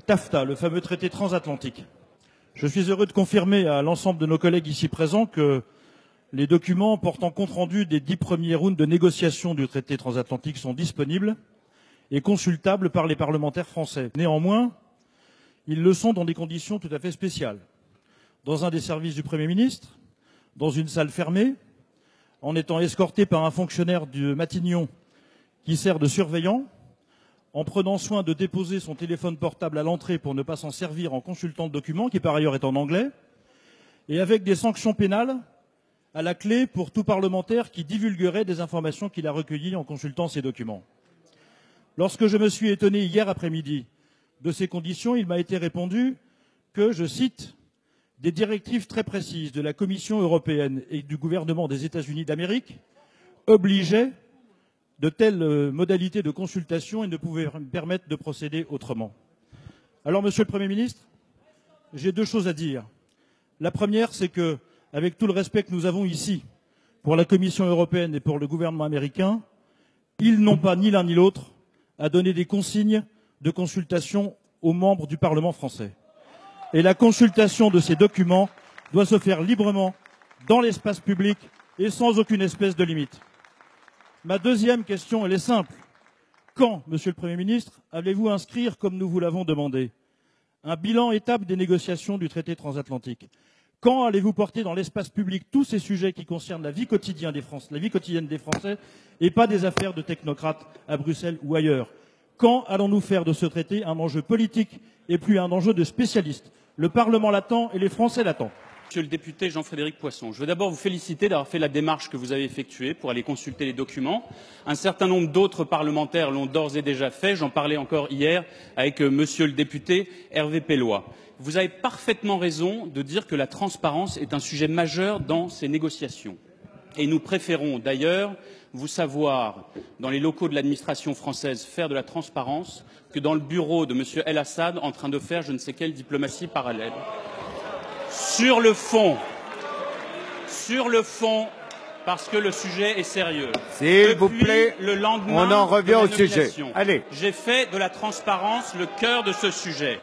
TAFTA, le fameux traité transatlantique. Je suis heureux de confirmer à l'ensemble de nos collègues ici présents que les documents portant compte rendu des 10 premiers rounds de négociation du traité transatlantique sont disponibles et consultables par les parlementaires français. Néanmoins, ils le sont dans des conditions tout à fait spéciales. Dans un des services du Premier ministre, dans une salle fermée, en étant escorté par un fonctionnaire de Matignon qui sert de surveillant, en prenant soin de déposer son téléphone portable à l'entrée pour ne pas s'en servir en consultant le document, qui par ailleurs est en anglais, et avec des sanctions pénales à la clé pour tout parlementaire qui divulguerait des informations qu'il a recueillies en consultant ces documents. Lorsque je me suis étonné hier après-midi de ces conditions, il m'a été répondu que, je cite, « des directives très précises de la Commission européenne et du gouvernement des États-Unis d'Amérique obligeaient de telles modalités de consultation et ne pouvaient permettre de procéder autrement. » Alors, Monsieur le Premier ministre, j'ai deux choses à dire. La première, c'est que, avec tout le respect que nous avons ici pour la Commission européenne et pour le gouvernement américain, ils n'ont pas, ni l'un ni l'autre, à donner des consignes de consultation aux membres du Parlement français. Et la consultation de ces documents doit se faire librement, dans l'espace public et sans aucune espèce de limite. Ma deuxième question, elle est simple. Quand, Monsieur le Premier ministre, allez-vous inscrire, comme nous vous l'avons demandé, un bilan étape des négociations du traité transatlantique? Quand allez-vous porter dans l'espace public tous ces sujets qui concernent la vie quotidienne des Français et pas des affaires de technocrates à Bruxelles ou ailleurs? Quand allons-nous faire de ce traité un enjeu politique et plus un enjeu de spécialistes? Le Parlement l'attend et les Français l'attendent. Monsieur le député Jean-Frédéric Poisson, je veux d'abord vous féliciter d'avoir fait la démarche que vous avez effectuée pour aller consulter les documents. Un certain nombre d'autres parlementaires l'ont d'ores et déjà fait. J'en parlais encore hier avec monsieur le député Hervé Pellois. Vous avez parfaitement raison de dire que la transparence est un sujet majeur dans ces négociations. Et nous préférons d'ailleurs vous savoir, dans les locaux de l'administration française, faire de la transparence que dans le bureau de monsieur El Assad en train de faire je ne sais quelle diplomatie parallèle. Sur le fond, parce que le sujet est sérieux. S'il vous plaît, le lendemain on en revient au sujet. Allez. J'ai fait de la transparence le cœur de ce sujet.